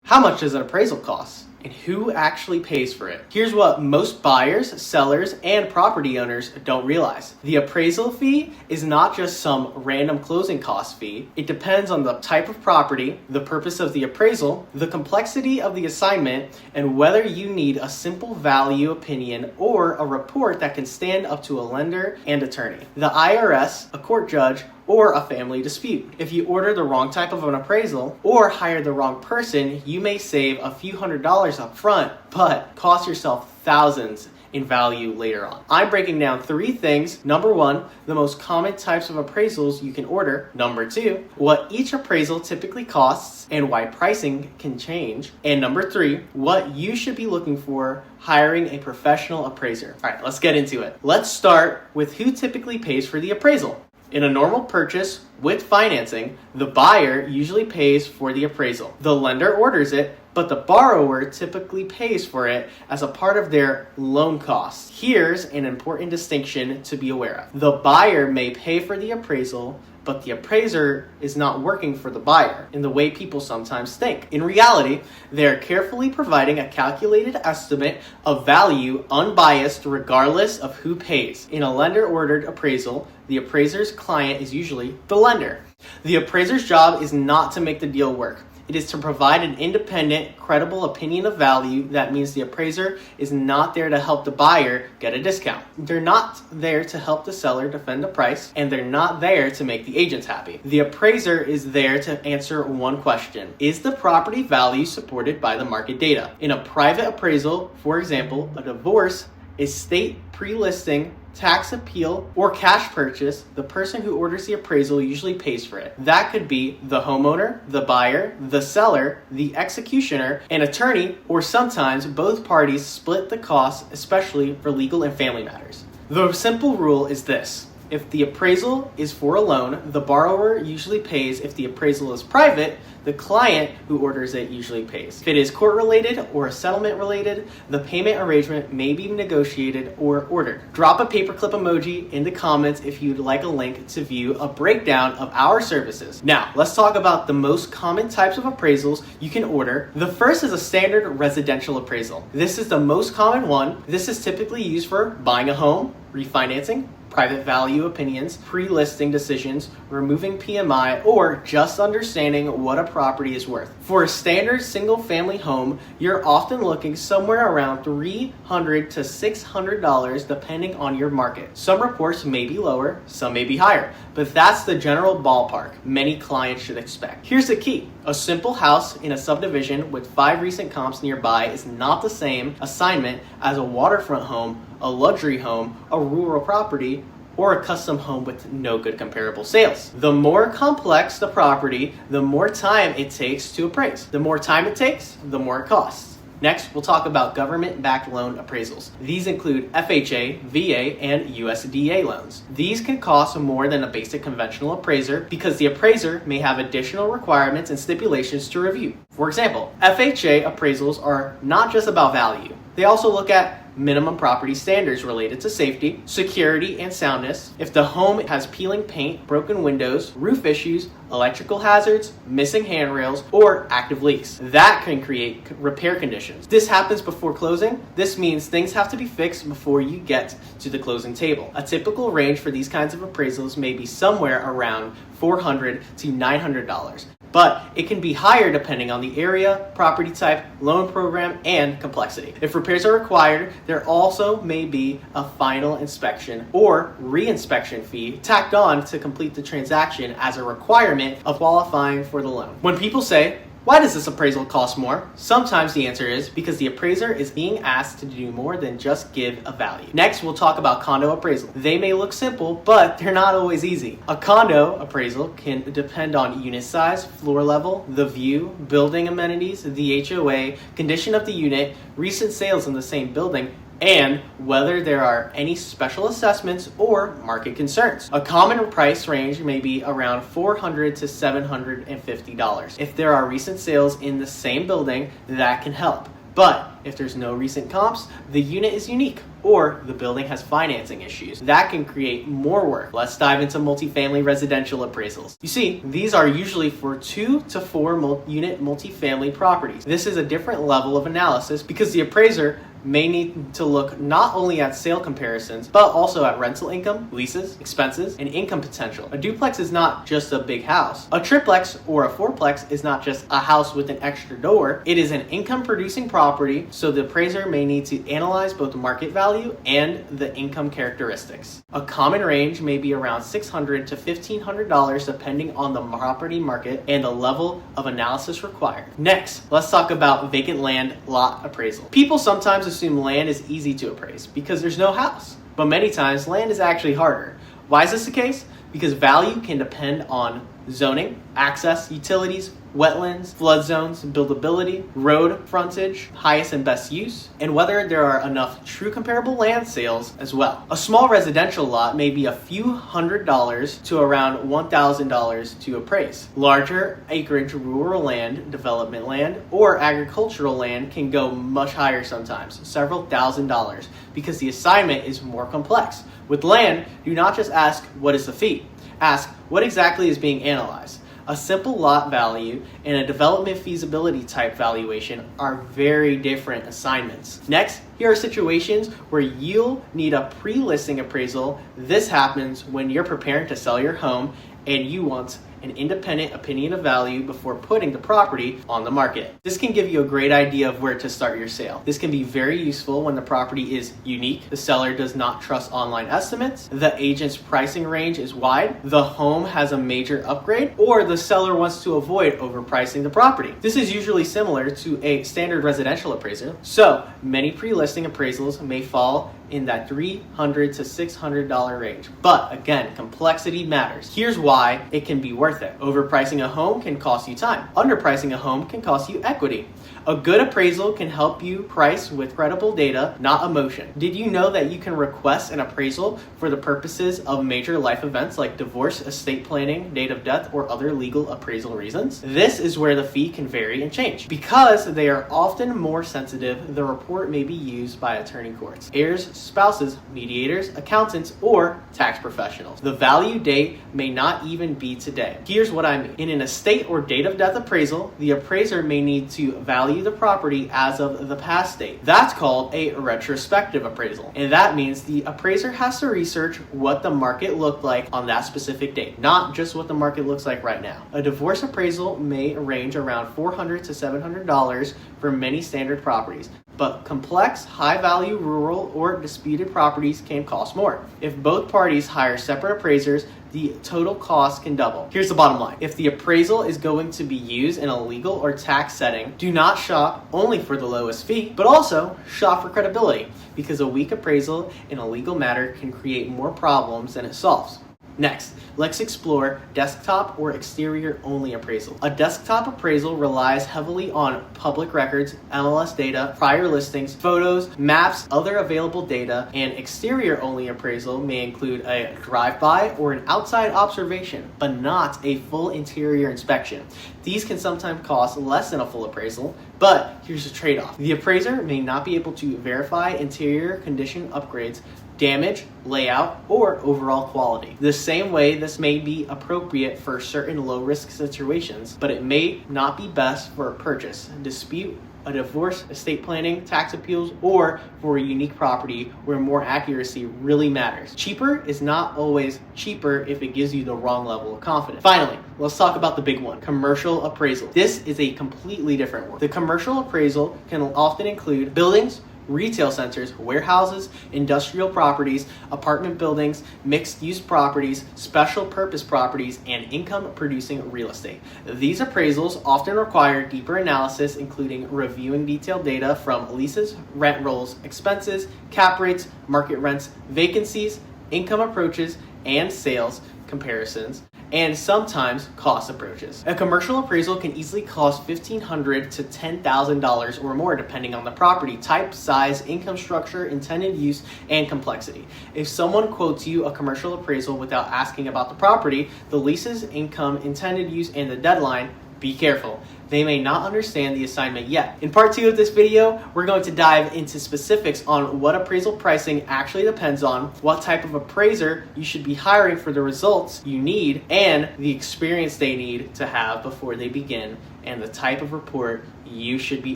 How much does an appraisal cost? And who actually pays for it? Here's what most buyers, sellers, and property owners don't realize. The appraisal fee is not just some random closing cost fee. It depends on the type of property, the purpose of the appraisal, the complexity of the assignment, and whether you need a simple value opinion or a report that can stand up to a lender and attorney, the IRS, a court judge, or a family dispute. If you order the wrong type of an appraisal or hire the wrong person, you may save a few $100s up front, but cost yourself thousands in value later on. I'm breaking down 3 things. Number 1, the most common types of appraisals you can order. Number 2, what each appraisal typically costs and why pricing can change. And number 3, what you should be looking for hiring a professional appraiser. All right, let's get into it. Let's start with who typically pays for the appraisal. In a normal purchase with financing, the buyer usually pays for the appraisal. The lender orders it, but the borrower typically pays for it as a part of their loan costs. Here's an important distinction to be aware of. The buyer may pay for the appraisal, but the appraiser is not working for the buyer in the way people sometimes think. In reality, they're carefully providing a calculated estimate of value, unbiased regardless of who pays. In a lender-ordered appraisal, the appraiser's client is usually the lender. The appraiser's job is not to make the deal work. It is to provide an independent, credible opinion of value. That means the appraiser is not there to help the buyer get a discount. They're not there to help the seller defend the price, and they're not there to make the agents happy. The appraiser is there to answer one question: is the property value supported by the market data? In a private appraisal, for example, a divorce, estate pre-listing, tax appeal, or cash purchase, the person who orders the appraisal usually pays for it. That could be the homeowner, the buyer, the seller, the executioner, an attorney, or sometimes both parties split the costs, especially for legal and family matters. The simple rule is this: if the appraisal is for a loan, the borrower usually pays. If the appraisal is private, the client who orders it usually pays. If it is court-related or settlement-related, the payment arrangement may be negotiated or ordered. Drop a paperclip emoji in the comments if you'd like a link to view a breakdown of our services. Now, let's talk about the most common types of appraisals you can order. The first is a standard residential appraisal. This is the most common one. This is typically used for buying a home, refinancing, private value opinions, pre-listing decisions, removing PMI, or just understanding what a property is worth. For a standard single-family home, you're often looking somewhere around $300 to $600 depending on your market. Some reports may be lower, some may be higher, but that's the general ballpark many clients should expect. Here's the key: a simple house in a subdivision with 5 recent comps nearby is not the same assignment as a waterfront home, a luxury home, a rural property, or a custom home with no good comparable sales. The more complex the property, the more time it takes to appraise. The more time it takes, the more it costs. Next, we'll talk about government-backed loan appraisals. These include FHA, VA, and USDA loans. These can cost more than a basic conventional appraiser because the appraiser may have additional requirements and stipulations to review. For example, FHA appraisals are not just about value. They also look at minimum property standards related to safety, security, and soundness. If the home has peeling paint, broken windows, roof issues, electrical hazards, missing handrails, or active leaks, that can create repair conditions. This happens before closing. This means things have to be fixed before you get to the closing table. A typical range for these kinds of appraisals may be somewhere around $400 to $900. But it can be higher depending on the area, property type, loan program, and complexity. If repairs are required, there also may be a final inspection or re-inspection fee tacked on to complete the transaction as a requirement of qualifying for the loan. When people say, "Why does this appraisal cost more?" sometimes the answer is because the appraiser is being asked to do more than just give a value. Next, we'll talk about condo appraisal. They may look simple, but they're not always easy. A condo appraisal can depend on unit size, floor level, the view, building amenities, the HOA, condition of the unit, recent sales in the same building, and whether there are any special assessments or market concerns. A common price range may be around $400 to $750. If there are recent sales in the same building, that can help. But if there's no recent comps, the unit is unique, or the building has financing issues. That can create more work. Let's dive into multifamily residential appraisals. You see, these are usually for 2 to 4 unit multifamily properties. This is a different level of analysis because the appraiser may need to look not only at sale comparisons, but also at rental income, leases, expenses, and income potential. A duplex is not just a big house. A triplex or a fourplex is not just a house with an extra door. It is an income producing property, so the appraiser may need to analyze both the market value and the income characteristics. A common range may be around $600 to $1,500 depending on the property market and the level of analysis required. Next, let's talk about vacant land lot appraisal. People sometimes assume land is easy to appraise because there's no house, but many times land is actually harder. Why is this the case? Because value can depend on zoning, access, utilities, wetlands, flood zones, buildability, road frontage, highest and best use, and whether there are enough true comparable land sales as well. A small residential lot may be a few $100s to around $1,000 to appraise. Larger acreage rural land, development land, or agricultural land can go much higher sometimes, several $1,000s, because the assignment is more complex. With land, do not just ask what is the fee. Ask what exactly is being analyzed. A simple lot value and a development feasibility type valuation are very different assignments. Next, here are situations where you'll need a pre-listing appraisal. This happens when you're preparing to sell your home and you want an independent opinion of value before putting the property on the market. This can give you a great idea of where to start your sale. This can be very useful when the property is unique, the seller does not trust online estimates, the agent's pricing range is wide, the home has a major upgrade, or the seller wants to avoid overpricing the property. This is usually similar to a standard residential appraisal, so many pre-listing appraisals may fall in that $300 to $600 range. But again, complexity matters. Here's why it can be worth it. Overpricing a home can cost you time. Underpricing a home can cost you equity. A good appraisal can help you price with credible data, not emotion. Did you know that you can request an appraisal for the purposes of major life events like divorce, estate planning, date of death, or other legal appraisal reasons? This is where the fee can vary and change. Because they are often more sensitive, the report may be used by attorney courts, heirs, spouses, mediators, accountants, or tax professionals. The value date may not even be today. Here's what I mean. In an estate or date of death appraisal, the appraiser may need to value the property as of the past date. That's called a retrospective appraisal. And that means the appraiser has to research what the market looked like on that specific date, not just what the market looks like right now. A divorce appraisal may range around $400 to $700 for many standard properties, but complex, high-value rural or disputed properties can cost more. If both parties hire separate appraisers, the total cost can double. Here's the bottom line. If the appraisal is going to be used in a legal or tax setting, do not shop only for the lowest fee, but also shop for credibility, because a weak appraisal in a legal matter can create more problems than it solves. Next, let's explore desktop or exterior only appraisal. A desktop appraisal relies heavily on public records, MLS data, prior listings, photos, maps, other available data, and exterior only appraisal may include a drive-by or an outside observation, but not a full interior inspection. These can sometimes cost less than a full appraisal, but here's the trade-off. The appraiser may not be able to verify interior condition upgrades, damage, layout, or overall quality. The same way this may be appropriate for certain low-risk situations, but it may not be best for a purchase, dispute, a divorce, estate planning, tax appeals, or for a unique property where more accuracy really matters. Cheaper is not always cheaper if it gives you the wrong level of confidence. Finally, let's talk about the big one, commercial appraisal. This is a completely different work. The commercial appraisal can often include buildings, retail centers, warehouses, industrial properties, apartment buildings, mixed-use properties, special purpose properties, and income-producing real estate. These appraisals often require deeper analysis, including reviewing detailed data from leases, rent rolls, expenses, cap rates, market rents, vacancies, income approaches, and sales comparisons, and sometimes cost approaches. A commercial appraisal can easily cost $1,500 to $10,000 or more depending on the property type, size, income structure, intended use, and complexity. If someone quotes you a commercial appraisal without asking about the property, the leases, income, intended use, and the deadline, be careful. they may not understand the assignment yet. In part 2 of this video, we're going to dive into specifics on what appraisal pricing actually depends on, what type of appraiser you should be hiring for the results you need, and the experience they need to have before they begin, and the type of report you should be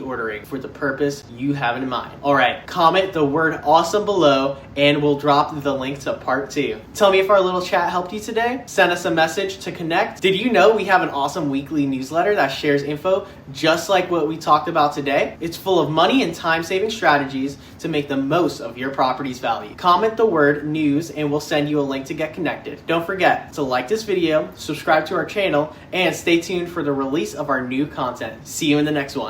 ordering for the purpose you have in mind. Alright, comment the word awesome below and we'll drop the link to part 2. Tell me if our little chat helped you today. Send us a message to connect. Did you know we have an awesome weekly newsletter that shares info just like what we talked about today? It's full of money and time-saving strategies to make the most of your property's value. Comment the word news and we'll send you a link to get connected. Don't forget to like this video, subscribe to our channel, and stay tuned for the release of our new content. See you in the next one.